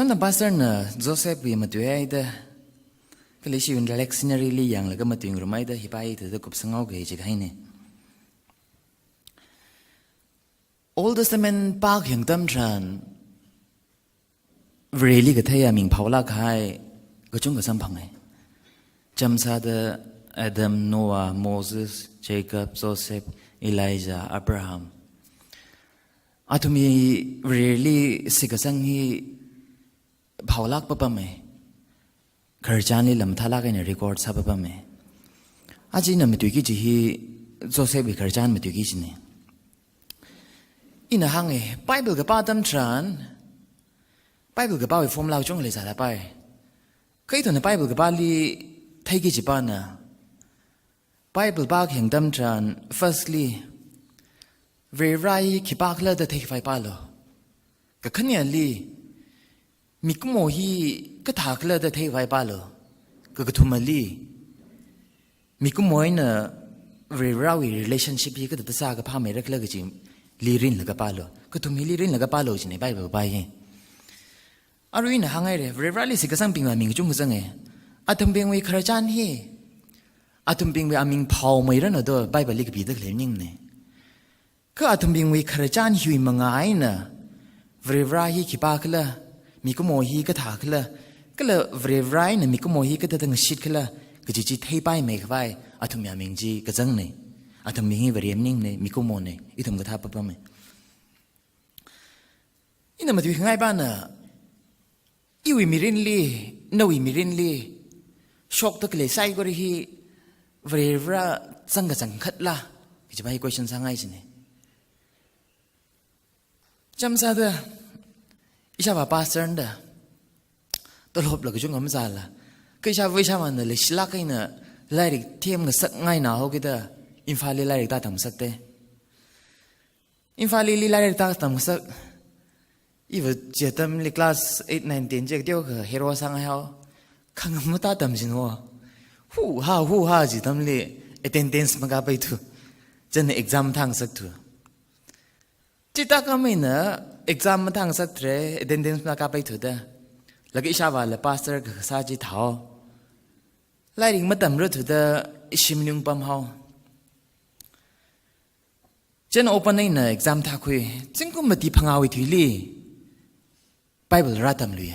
จนตั้งปัสเตอร์น่ะโจเซฟวีมาตัวไอ้เด้อก็เลยชีวิตเล็กซินารีลี่อย่างแล้วก็มาตัวรู้ไหมเด้อฮิปไอเธอจะกบสังเอาเกจิกให้เนี่ย Old Testament ปากอย่างตั้มชันเรื่องก็เทียมิงเผาลักให้ก็จุงก็สัมพังไงจำซาเดอดัมโนอาห์โมเสสเจคอบโจเซฟเอลีจาอับราฮัมอาทุมีเรื่องสิกสังฮีเผาลักปะปะไหมขรจานี่ลำทาลักในรีคอร์ดซาปะปะไหมอาจีน่ะไม่ตัวกี่จีฮีโจเซฟขรจานไม่ตัวกี่จีเนี่ยอินะฮังไบเบิลกับป้าตั้มชันไบเบิลกับป้าไปฟอร์มเราจงเลยสารไปเคยตัวในไบเบิลกับป้าลีไทยกี่จีป้านะไบเบิลป้าแข่งตั้มชัน firstly เวรายขี้ป้าเคลื่อนแต่ไทยไฟป้าโลก็ขันยันลีมีกุโมฮีก็ถากเลอแต่เทวายป้าเลยก็กระทุมลีมีกุโมยเนอเรื่องราว relationship ฮีก็ตัดสากพาไม่รักเลอก็จริงลีรินเลยก็ป้าเลยก็ทุมีลีรินเลยก็ป้าเลยจริงในใบแบบใบเองอารุยนะหางไงเรื่องเรื่องลิสิกสังปิงว่ามิงจุงก็สังเงอาทุมปิงวิคราจานฮีอาทุมปิงวิอามิงเผาไม่รันเอาด้วยใบแบบลิกบีดกเลยนิ่งเนี่ยก็อาทุมปิงวิคราจานฮิวมังไงนะเรื่องราวฮีขี้ป้าก็เลยมีกุโมฮีก็ถากเลยก็เลยเวรไรน์มีกุโมฮีก็ตั้งชิดเลยก็จีเทไปไม่เข้าไปอาทุมยามิงจีก็จังเนี่ยอาทุมมีเวรียมนิ่งเนี่ยมีกุโมเนี่ยอีทุมก็ท้าปั๊บไหมอีนั่นมาดูง่ายบ้านน่ะอีวิมิรินลีนวิมิรินลีช็อกตะเกลใส่ก็ได้ฮีเวรจังก็จังขัดละก็จะไป question สังไงสิเนี่ยจำซะเด้ออิชาบาปาสเตอร์นเดอตัวลบหลักจุงกำจัดละก็อิชาวิชามันเลยสิลักไอ้เนอไล่ดิเทียมกับสักง่ายหนาเขาคิดว่าอินฟาลีไล่ดิตาทำสักเตอินฟาลีไล่ดิตาทำสักอีว่าเจตัมลีคลาส8 9 10เจ๊เดียวกับเฮโร่สังให้เขาขังมุตาทำสินหัวฮู้ฮ่าจีตัมลี attendance มันก็ไปถูจะใน exam ทางสักถูจิตาก็ไม่เนอexam มันทางสักเทร attendance มันก็ไปถูได้แล้วก็อิชาวาเลปาสเตอร์ก็สาจิตเขาไล่ดิ่งมาตั้มรู้ถูได้ชิมนุงปั๊มเขาเจนโอเปนในเนอ exam ทักคุยจึงก็มาตีพังเอาอีกทีลีไบเบิลรัดตั้มลุย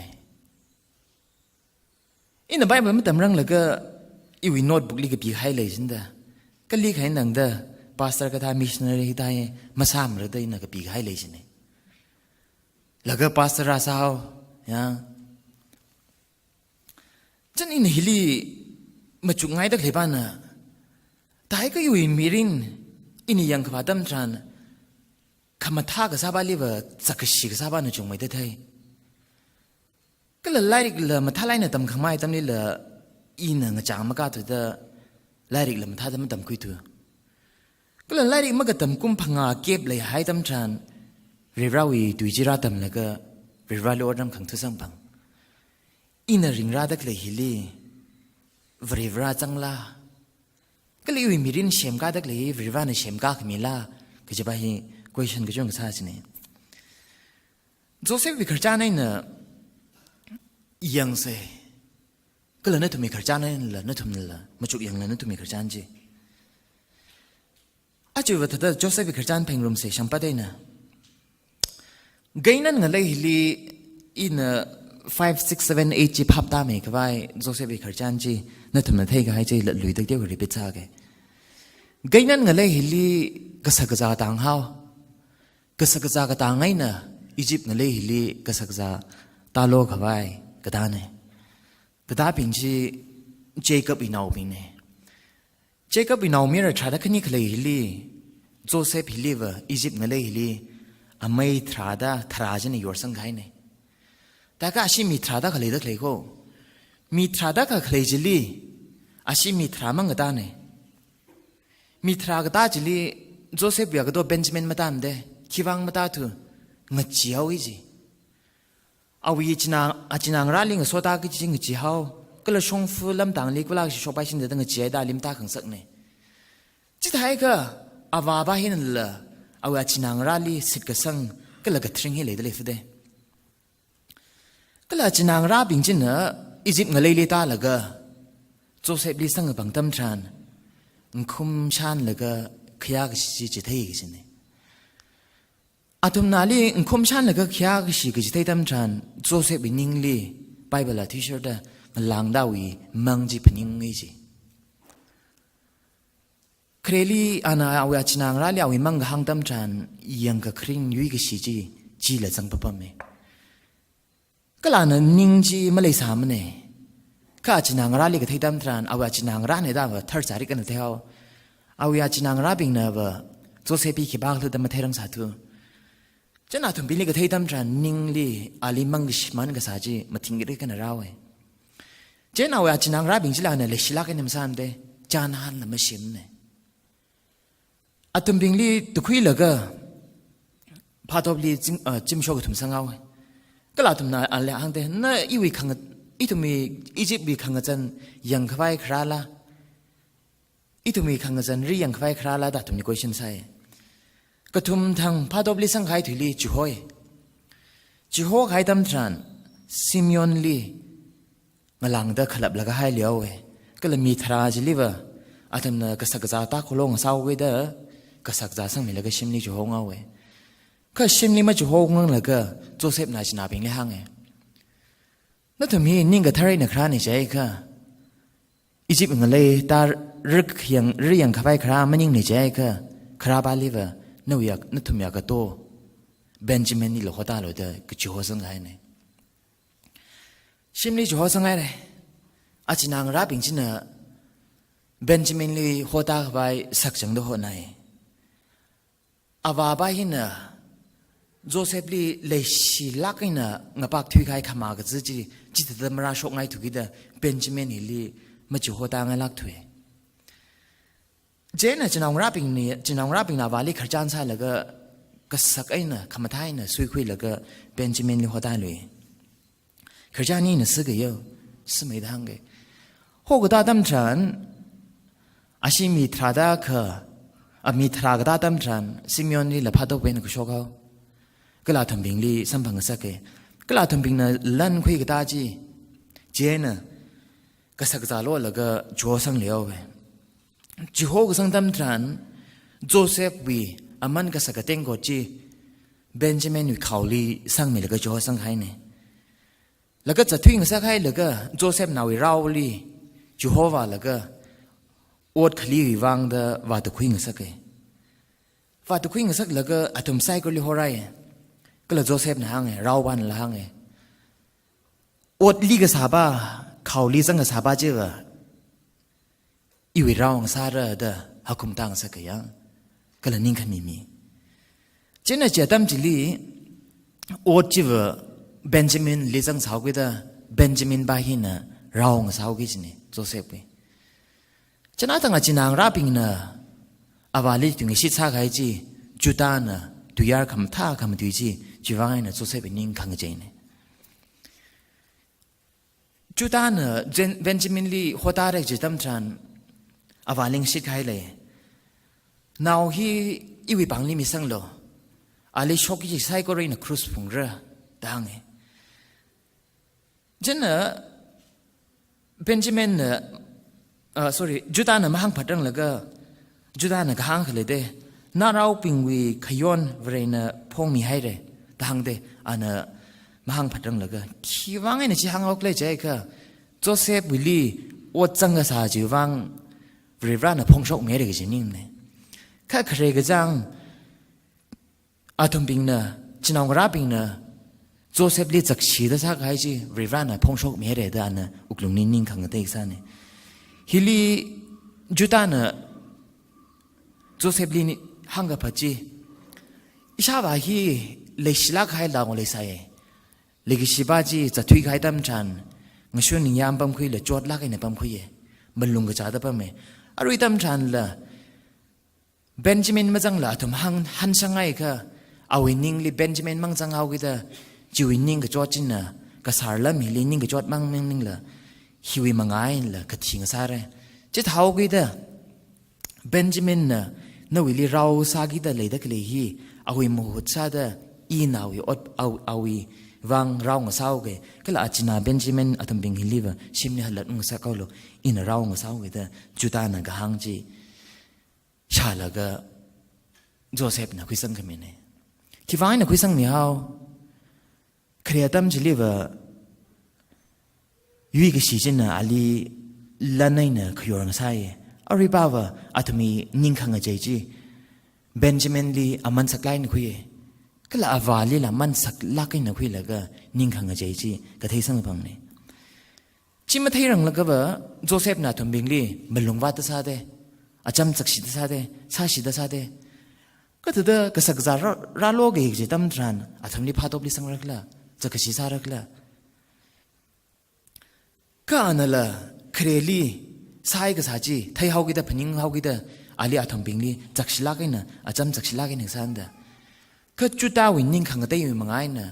อินในไบเบิลมันตั้มรังแล้วก็อีวินโนตบุ๊กลีก็ปีให้เลยสินเด้ก็ลีกให้หนังเด้ปาสเตอร์ก็ทำมิชชันนารีได้มาซ้ำหรือได้นักก็ปีให้เลยสิเนี่ยแล้วก็ปาสเตอร์ราซาวยังฉันอินฮิลีมาจุกง่ายตั้งแต่บ้านน่ะแต่ก็อยู่อินมิรินอินยังขวาตั้มจันขมาท่ากับซาบาลีว่าสักชิกซาบานะจุงไม่ได้ไทยก็เลยไล่เลยมาท่าไล่เนี่ยตั้มขมายตั้มนี่เลยอินงจางมากาตัวเด้อไล่เลยมาท่าตั้มตั้มคุยตัวก็เลยไล่มากับตั้มกุ้มพังอาเก็บเลยให้ตั้มจันเรื่องราวดูจีราตั้มแล้วก็เรื่องราวโลดน้ำขังทุสังปังอินริงราดักเลยฮิลีเรื่องราวจังละก็เลยวิมิรินเชมกาดักเลยเรื่องราวในเชมกาขมิลาก็จะไปให้ question ก็จงกระซาสิเนี่ยโจเซฟวิคาร์จานเนี่ยยังเซ่ก็เลยนั่นทุ่มวิคาร์จานเนี่ยละนั่นทุ่มนี่ละมาจุกยังนั่นทุ่มวิคาร์จานจีอาจจะว่าถ้าโจเซฟวิคาร์จานเพ่งรุมเซ่ช่างปัดได้นะไงนั่นไงเลยฮิลีอิน5 6 7 8จีพับตาไม่ก็ว่าโจเซฟวิคาร์จานจีนั่นทำนั่นเท่ก็ให้จีหลุยตั้งเดียวกับริบิทซาเกไงนั่นไงเลยฮิลีกษัตริย์จากต่างเฮากษัตริย์จากต่างไงนะอียิปต์ไงเลยฮิลีกษัตริย์ตาโลกว่าก็ได้เนี่ยก็ได้เป็นจีเจคับอินเอาเป็นเนี่ยเจคับอินเอามีอะไรชาดกันนี่ก็เลยฮิลีโจเซฟฮิลีว่าอียิปต์ไงเลยฮิลีอเมย์ทราดาทราจนี่ยอร์สังไงเนี่ยแต่ก็อาชีมีทราดาเขาเลยดักเลยก็มีทราดาเขาเลยจิลีอาชีมีทรามังก็ได้เนี่ยมีทราก็ได้จิลีโจเซฟอยากก็ตัวเบนจามินมาตามเด้คิดว่ามาตามตัวเงาเจียวอีจีเอาวิจินาอาจินางราลิงก็โซดาก็จริงเงาเจียวก็เลยชงฟูลำต่างลีก็ลากชอบไปชินเดตั้งเงาเจียวได้ลิมตาขังสักเนี่ยจิตไทยก็อาวาบาหินละเอาอาจินางราลีสิทธิ์กษังก็เลยกระทริงให้เลยได้เลยฟุดเด ก็ละจีนางราบิงจินเนออียิปต์เงเลยตาละก็โจเซฟลิสังกับบังตัมทรานคุมชานละก็ขยากสิจิตเฮกิสินอาตุมนาลีคุมชานละก็ขยากสิกิจิตเฮตัมทรานโจเซฟบินิงลีไปเบลาที่สุดมันลางดาวีมังจีพนิงงี้จีเครลีอานาเอาไว้จีนางราลีเอาไว้มังกหังตัมทรานยังก็คริงยุยกิสิจีละจังปะปะเมก็ลานะนิงจีมาเลยสามเนี่ยข้าจีนางราลีก็ที่ดัมทรานเอาไว้จีนางราเนี่ยได้ว่าทัศจริกันเท่าเอาไว้จีนางราบิงเนว่าโจเซปีขี้บ้าเลยแต่มาเทรังสาธุจะน่าถึงปีนี้ก็ที่ดัมทรานนิงลีอาลีมังกิชมันก็สาจีมาทิ้งกันกันเราเว้เจ้าเอาไว้จีนางราบิงจีลาเนี่ยเลชิลากันน้ำสามเดจานหันละมาชิมเนี่ยอาตุมบิงลีตุคุยเลยก็พาทบลีจิมโชกถุมสังเอาก็ลาตุมนาอันเลี้ยงเดน่ะอีวิคังอีตุมีอียิปต์วิคังจันยังขวายคราละอีตุมีคังจันรียังขวายคราละดัตุมนิโกชันไซก็ทุมทางพาทบลีสังไข่ถุลีจูโฮยจูโฮไข่ตัมทรานซิมยอนลีงลังเดขลับละก็ให้เลี้ยวเวก็เลยมีทราจิลิวอาตุมน่ะก็สักจาตาโคลงสาวเวเดก็สักจาสังมีละก็ชิมลีจูโฮงเอาเวก็ชิมลีมาจูโฮงละก็โจเซฟนายชนาบิงเลยฮังเอนั่นทำให้นิ่งกับทะเลนักครานี่ใช่ค่ะอียิปต์เงเลยตารึกยังขบายครามันยิ่งนี่ใช่ค่ะคราบาลีวะนั่นอยากนั่นทำอยากกับโตเบนจามินนี่หลอกตาเลยเด้อก็จูโฮสังไงเนี่ยชิมลีจูโฮสังไงเลยอาจินางรับบิงจินะเบนจามินลีหัวตาขบายสักจังดูหัวไหนอาวาบาหินะโจเซฟลีเลชิลักอินะงปักทุยไข่ขมากจะจิตดมราชกไงทุกิดาเบนจามินลีมาจูหัวตาไงลักทุยเจน่ะจะนองรับบิงนี่จะนองรับบิงนาวาลีขจานใช่แล้วก็สักไอ้น่ะขมาไทยน่ะสุยคุยแล้วก็เบนจามินลีหัวตาเลยขจานี่น่ะสื่อเยอะสื่อไม่ดังเลยหัวกตาดำฉันอาชีมีทราดาค่ะมีทรากตาดำฉันซิมยอนลีละพัดเอาเป็นกุศลเขาก็ลาทำบิงลีสัมพังสักเกก็ลาทำบิงน่ะลั่นคุยกับตาจีเจน่ะก็สักจาโลแล้วก็จัวสังเลี้ยวไปจิโฮก็สังดำฉันโจเซฟวีอามันก็สักเต็งก็จีเบนจามินวิเขาลีสังมีแล้วก็จัวสังไห้เนี่ยแล้วก็จะทิ้งสักให้แล้วก็โจเซฟนาวิราอลีจิโฮวาแล้วก็อดขลีวิวังเดว่าตะคุยงสักเกว่าตะคุยงสักแล้วก็อาตุมไซก็ลิโฮไรก็เลยโจเซฟนะฮังเราวันละฮังอดลีกสาบาเขาลีสังกสาบาเจ้าอีวิเราองซาระเดฮักคุมตังสักยังก็เลยนิ่งขมิมีเจนเจตัมจิลีอดจิวเบนจามินลีสังสาวกิดาเบนจามินบาฮินะเราองสาวกิจนี่โจเซฟไปฉันอาจจะจีนางราบิงนะอาวาลีถึงชิดซาไกจีจุดานะดูยาคำท่าคำดูจีจีว่างนะโจเซฟเป็นนิ่งขังใจเนี่ยจุดานะเบนจามินลีหัวตาเร็กจิตตั้มชันอาวาลิงชิดไกเลยนาวฮีอีวิบังลีมิสังโลอาลีช็อกจีไซก็เรียนครูสพุงเร่ดังเองฉันนะเบนจามินนะsorry จุดานะมาหังพัดรังแล้วก็จุดานะก็หังเลยเด้น่าเราปิงวีขย้อนเวรนะพงมีให้เลยแต่หังเด้อันน่ะมาหังพัดรังแล้วก็คิดว่าไงเนี่ยที่หังออกเลยใจก็โจเซฟวิลลี่อดจังก็สาจิวังเวรนะพงชกเมียเด็กจีนิ่มเนี่ยแค่ใครก็จังอาทมปิงนะจีนองราปิงนะโจเซฟลีจักชีดสักใครจีเวรนะพงชกเมียเด็กอันน่ะอุกลุงนิ่งๆขังกันได้อีกสันเนี่ยฮิลีจุดานะโจเซฟลีนี่ฮังกับพัจีอิชาบาฮีเลชิลักให้ลาวเลไซเลกิชิบาจีจะทุยให้ตั้มชันงชวนนิยามปั๊มคุยเลยจอดลักให้ในปั๊มคุยมันลุงกับจ่าตะปั๊มอรุยตั้มชันละเบนจามินมาจังละทุมหันช่างไงค่ะเอาวินนิ่งลีเบนจามินมั่งจังเอากิดจิวินนิ่งกับจอดจินนะกับสารละมีลินิ่งกับจอดมั่งนิ่งละฮิวิมังไงล่ะกทิ้งสารจะเท่ากี่เด้อเบนจามินน่ะนวิลีเราสากี่เด้อเลยเด็กเลยฮีเอาวิมุดซาเด้ออีนาวิอดเอาวิ วางเรางเศร้าเกก็ละอาจินาเบนจิเมนอัตมบิงฮิลีวชิมเนี่ยหัดงสักเขาโลอินเรางเศร้าเกแต่จุดานักหังจีชาละก็โจเซฟนะคุยสังกันเนี่ยคิดว่านะคุยสังมีเขาเครียดตั้มจิลีวยุยกสิจินะอาลีลันไนนะขยอร์งไซอาริบาวะอัตมีนิ่งขังเจจีเบนจามินลีอามันสักไลน์คุยก็ละอาวาลีละมันสักลักไนคุยละก็นิ่งขังเจจีก็ที่สังพังเนี่ยจิมาที่รังละก็ว่าโจเซฟนะทำบิงลีมันลงวัดตาซาเดอาจำสักสิตาซาเดซาสิตาซาเดก็ถือเด้อก็สักจาระโลกอีกจีตั้มทรานอาทำลีพาตบลีสังรักละจะกสิสารักละก็อันนั้นละเครลี่สายก็สาจีไทยเฮากิดพนิงเฮากิดอาลีอาทำบิงลีจักชิลากินะอาจำจักชิลากินสันเดก็จุดตาวินนิ่งขังเตยมังไงนะ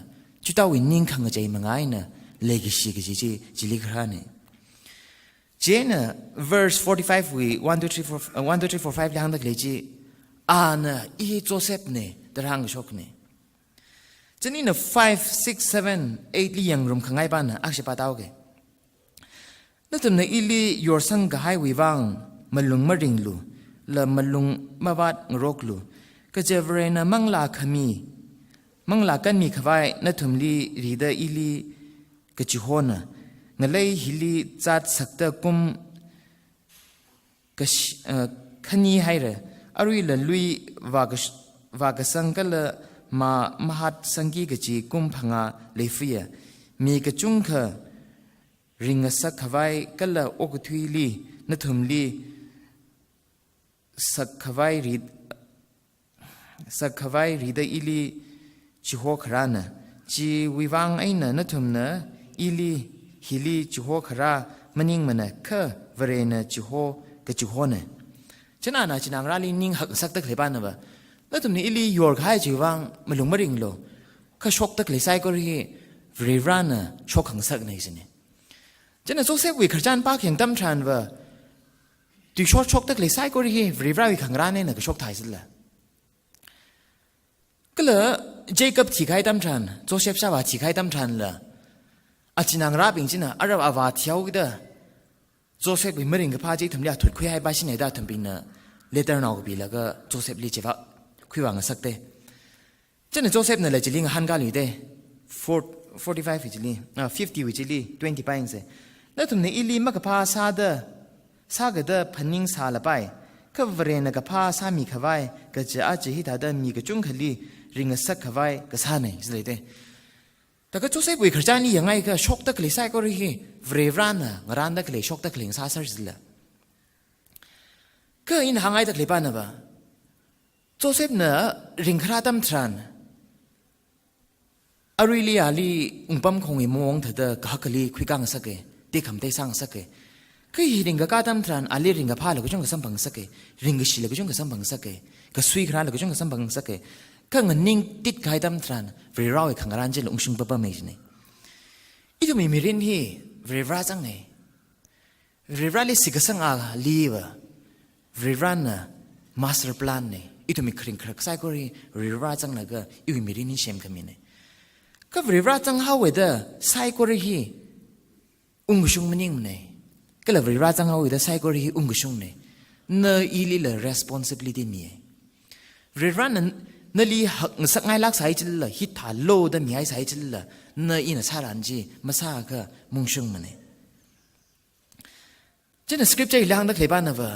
จุดตาวินนิ่งขังใจมังไงนะเลกิชิกิจิจิลิกรานี่เจนverse 45 we 1 2 3 4 1 2 3 4 5 langเลยจีอานะอีโจเซฟเนี่ยตรังชกเนี่ยเจนี่นะ5 6 7 8ลียังรวมขังไงบ้านนะอักษรปาตาวเกนั่นทำในอีลียอร์สังกายวิวังมาลุงมาริงลูละมาลุงมาวัดงรกลูก็จะเวรนะมังลาขมีมังลากันมีขวายนั่นทำลีรีดาอีลีก็จิโฮนะงั้นเลยฮิลีจัดสักตะกุมก็ขันีให้เรอรุยละลุยวากสังกัลมามหัดสังกีกจีกุมพังาเลฟียมีกจุงค่ะริงสักขวายกัลอกทุยลีนัทุมลีสักขวายรีดอีลีจิโฮครานะจีวิวังไอนะนัทุมนะอีลีฮิลีจิโฮครามันยิงมันนะค่ะเวรนะจิโฮกจิโฮนะฉะนั้นนะจินางราลีนิ่งหักสักตะเลยบ้านนะบ่แล้วตรงนี้อีลียอร์กให้จิวังมาลงมาริงโลข้าชกตะเลยไซก็รีเวรานะชกหังสักในสิเนี่ยฉะนั้นโจเซฟวิขจานปากอย่างตั้มทรานว่าที่ชกตะเลยไซก็รีเวราวิขังร้านเนี่ยนะก็ชกไทยสิละก็เลยเจคับที่ใครตั้มทรานโจเซฟชาวบ้านที่ใครตั้มทรานละอาจินางราบิงจินะอาราบอาวาเที่ยวก็ได้โจเซฟไปเมื่อริงกับพาจีทำเรื่องถุดคุยให้บ้านชินไหนได้ทำบินนะเลเตอร์นาวก็บีแล้วก็โจเซฟลีเจว่าคุยวางสักเต้ฉะนั้นโจเซฟเนี่ยเลยจะลิงหันกันอยู่เต้45วิจิลี50วิจิลี20ไปเองสิแล้วทำเนี่ยอีลีมักพาซาเดก็ได้พันนิงซาละไปก็เวรนักพาซามีขวายก็จะอาจจะฮิตาเดมีก็จุงขลีริงสักขวายก็ซาเนี่ยสิเลยเต้แต่ก็โจเซฟวิขจานี่ยังไงก็ชกตะกลิไซก็รีเวรานนะงานตะกลิชกตะกลิงซาซาสิละก็อินหางไอตะกลิปานะบ่โจเซฟเนี่ยริงคราตัมทรานอาริลีอาลีอุปมคงอิมวงเถิดก็ฮักลีคุยกังสักเกตีคำเตสังสักเกก็ฮิริงกาตัมทรานอาลีริงกพาเลยก็จงกสัมพังสักเกริงกชิเลยก็จงกสัมพังสักเกก็สุยคราเลยก็จงกสัมพังสักเกก็เงินนิ่งติดกายตัมทรานเวราวขังร้านเจลองชุงปะปะไม่ใช่เนี่ยอีตัวมีรินที่เวราจังเนี่ยเวราลิสิกสังอาลีวะเวรานะมาสเตอร์พลานเนี่ยอีตัวมีคริงครักไซก็รีเวราจังนะก็อีวิมีรินนี่เชมขมินเนี่ยก็เวราจังฮาวเดอไซก็รีอุงกุชงมันยิ่งเนี่ยก็เลยเวราจังฮาวเดอไซก็รีอุงกุชงเนี่ยเนออีลีเลย responsibility มีเวรานั้นนั่นลีหักสักไงลักสายจิลละฮิตถาโลดมีไอสายจิลละเนออินสารันจีมาซาก็มุงชงมันเนี่ยเจ้าสคริปต์ใจหลังนักเลบ้านนะว่า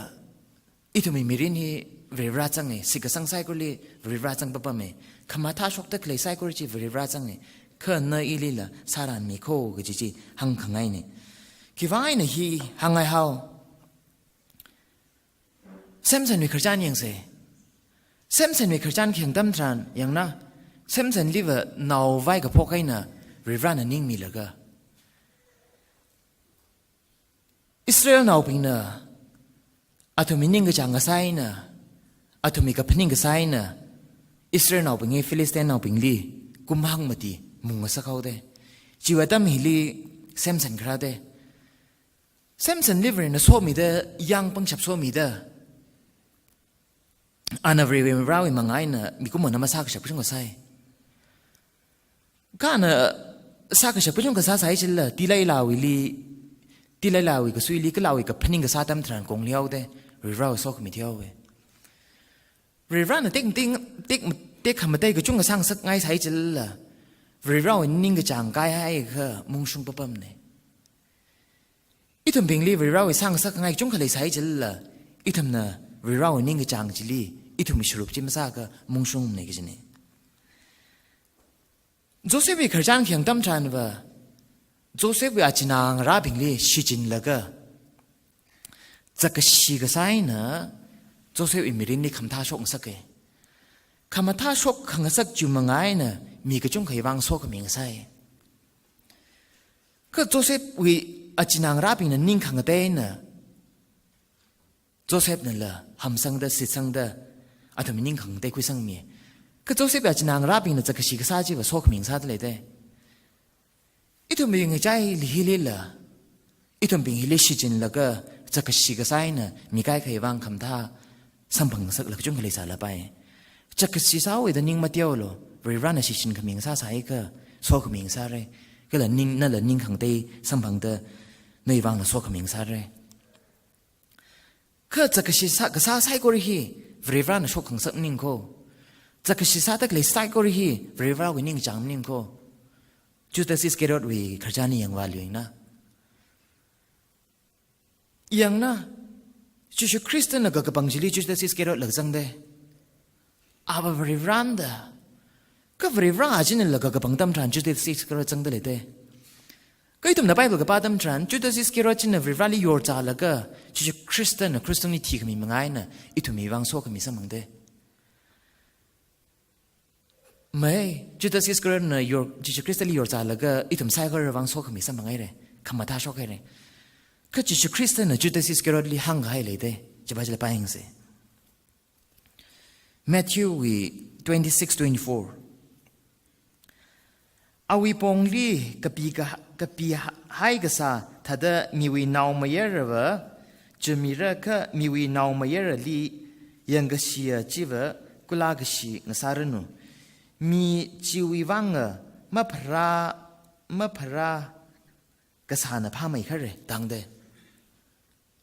อีทุมีมิรินฮีเวราจังเนี่ยสิกสังไซก็เลยเวราจังปะปะเมขมาท่าชกตะเลยไซก็เลยจีเวราจังเนี่ยคือเนออีลีละสารันมีโคก็จีหังขังไงเนี่ยคิดว่าไงเนี่ยฮีหังไงเฮาเซมสันมีขจานยังเสเซมสันมีขจานเขียงตั้มทรานอย่างน่ะเซมสันลิเวอร์นาวไว้กับพวกไอ้น่ะริวานันนิ่งมีเลยก็อิสราเอลนาวพิงน่ะอาทุมินิ่งก็จังกษัตริย์น่ะอาทุมิกับพนิ่งกษัตริย์น่ะอิสราเอลนาวพิงฟิลิสเตียนนาวพิงลีกุมหังมาตีมุงสักเขาเดจีวัตตั้มฮิลีเซมสันคราเดเซมสันลิเวอร์น่ะโซมีเดยังปังฉับโซมีเดอันนั้นเรื่องราวมังไงน่ะมีกุมมันมาสักฉับช่างก็ใช่ก็น่ะ sa ka shak pajung ka sa sai chil la tilai lawi ka suili ka lawi ka phaning ka sa tam tran kong liao de ri rao sok mi thiao we ri ran na tek kham dai ka chung ka sang sak ngai sai chil la ri rao ning ka chang kai hai kha mung sung papam ne itum bing li ri rao sang sak ngai chung ka le sai chil la itum na ri rao ning ka chang chili itum shrup chim sa ka mung sung ne ki ne Joseph wi kharjan khyang tam tran wa Joseph wi achinang ra bingli shijin laga zakashi ga sai na Joseph imirin ni khamtha shok sake khamtha shok khang sak chu mangai na mi ka chung khai wang sok ming sai ka Joseph wi achinang ra bing na ning khang te na Joseph na la hamsang da sitsang da atham ning khang te khui sang mi ka Joseph achinang ra bing na zakashi ga sa ji wa sok ming sa de le de itum bing jai li hi la itum bing hi le shijin laga zakashi ga sai na mi kai khai wang khamtha sampang sak lak chung le sa la pai chakashi sa we da ning ma tiao lo ri ran shi shin khaming sa sai ka so khaming sa re ka la ning khang te sampang da nei wang la so khaming sa re ka chakashi sa ga sa sai ko ri hi ri ran so khang sak ning ko chakashi sa tak le sai ko ri hi ri ran wi ning chang ning ko Judas Iscariot wi kharjani yang wa luing na yang na Jesu Christ na ga kapang jili Judas Iscariot lag jang de aba very randa ka very rajin la ga kapang tam tran Judas Iscariot jang de le de kai tum na Bible ga pa tam tran Judas Iscariot chin na very rally yor cha la ga Jesu Christ na Christ ni thi mi mangai na itumi wang so ka mi samang de mai Judas Iscariot na yor Jesu Christ li yor cha la ga itum sai ga wang so ka mi samangai re khamata shok re ka Jesu Christ na Judas Iscariot li hang hai le de jaba jala pa hing se Matthew 26:24 awi pongli kapi hai ga sa thada miwi naw mayerwa jumira ka miwi naw mayer li yang ga sia jiwa kula ga shi ngasarnu mi jiwi wanga mapra ga sa na pha mai khare dang de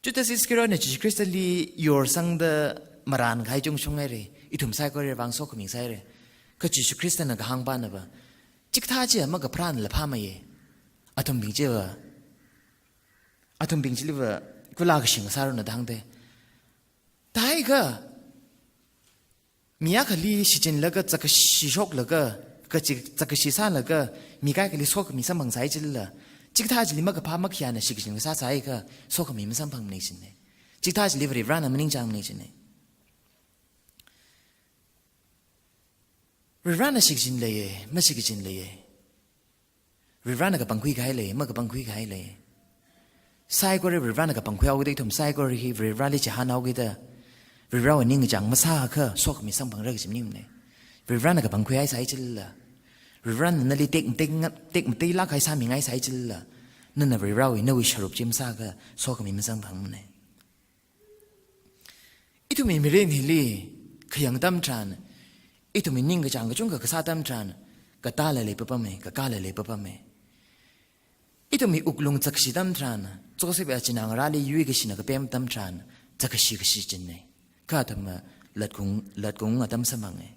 Judas Iscariot na Jesus Christ li yor sang da maran gai chung chung re itum sai ko re wang so khming sai re ka Jesus Christ na ga hang ba na ba chik tha ji ma ga pran la pha mai atum bing je wa atum bing ji li wa kula ga shing sa ro na dang de dai ga miya khali shijin la ga chak shi shok la ga ka chak shi sa la ga mi kai ka li sok mi sam bang sai ji la chik tha ji li ma ga pha ma khya na shi jing sa sai ka sok mi sam phang nei sin ne chik tha ji li ri ran na mning chang nei sin ne ri ran na shi jin le ye ma shi jin le ye ri ran na ga bang khui kai le ma ga bang khui kai le sai ko ri ran na ga bang khui au de thum sai ko ri ri ran li chi han au ge da ri ran wa ning jang ma sa kha sok mi sam phang ra gi nim ne ri ran na ga bang khui ai sai chil la ri ran na li tek mti la khai sa mi ngai sai chil la na na ri rawi na wi sharup chim sa ga sok mi ma sam phang ne itu mi ring hi li khyang tam tran itu mi ning ga jang ga chung ga sa tam tran ka ta le le pa me ka ka le le pa me itu mi uklung chak si tam tran Joseph a chinang ra li yui ga sin ga pem tam tran chak si ga si chin ne ka tam lat kung atam samang e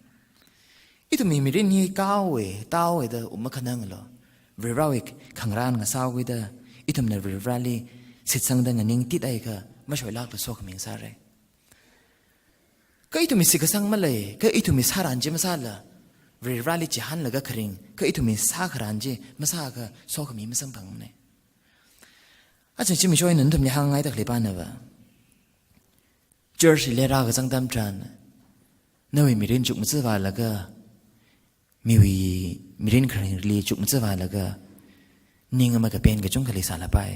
itu mi rin hi kawe tawe da umakhanang lo virawik khangran nga sawi da itum na virali sitsang da nganing tit ai ka masoi lak pa sok ming sare ka itu mi sikasang malay ka itu mi saran je masala virali chi han laga khring ka itu mi sa kharan je masa ka sok mi masam phang ne acha chi mi shoi nan thum ni hang ai da khlepa na ba church le ra ga jang dam tran nawi mi rin juk mutsa wa laga mirin khring li chuk mcha wa la ga ning ma ka pen ga chung khali sala pai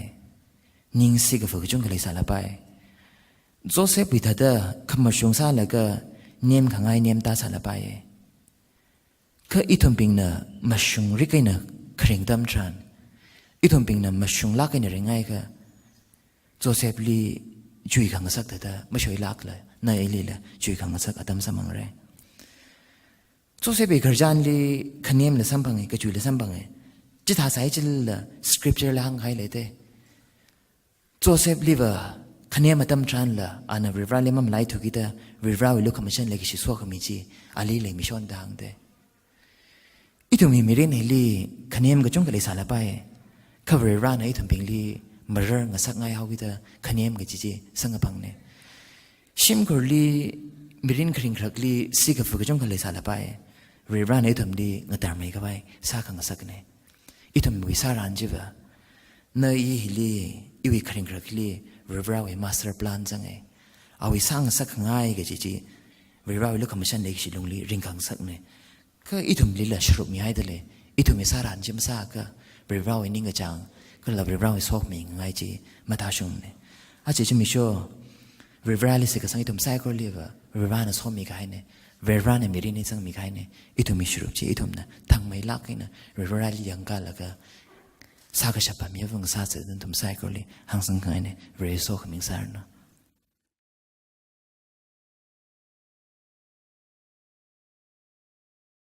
ning si ga fu ga chung khali sala pai Joseph wi thada khamma shung sa la ga nem khangai nem ta sala pai ka ithum ping na mashung ri kai na khring dam tran ithum ping na mashung la kai na ringai ga Joseph li chui khang sak da ma shoi lak la na ai li la chui khang sak atam samang re Joseph kharjan li khanem le sampang ka chui le sampang จิตหาสายจิลละสคริปเจอร์ละหังไฮเลยเต้โจเซฟลิเวอร์คะแนนมาตั้มทรันละอันนั้นริบราเลมันไล่ถูกกิตาริบราวิลุคำชันเลยกิชิสวกมิจีอาลีเลยมิชอนดังเต้อีทุมีมิเรนเฮลีคะแนนก็จงกันเลยสารไปข้าริบราในทุมเพียงลีมาเรื่องงัสักไงเฮากิตาคะแนนก็จีสังกพังเนี่ยชิมกุลีมิรินคริงครักลีสิกฟุกจงกันเลยสารไปริบราในทุมดีงัดตามไม่ก็ไปสักงัสักเนี่ยอีทุมวิสารันจีบะเนยฮิลีอีวิคริงครักลีริบราวิมาสเตอร์พลานจังไงเอาวิสังสักง่ายก็จีริบราวิลุคำชันเล็กชิลงลีริงกังสักเนี่ยก็อีทุมลีละชรุปมีให้เดเลยอีทุมวิสารันจิมสักก็ริบราวินิ่งกระจังก็เราริบราวิสวกมีง่ายจีมาตาชงเนี่ยอาจจะมีโชริบราลิสิกสังอีทุมไซโคลีวะริบราเนี่ยสวกมีกันเนี่ยริบราเนี่ยมีรินิสังมีกันเนี่ยอีทุมมีชรุปจีอีทุมนะทั้งไม่ลักเนี่ยริบราลิยังกันแล้วก็สากชับแบบมีฟังสาเสด็จทุมไซโคลีหังสังเกตเนี่ยเรโซขมิงสารเนาะ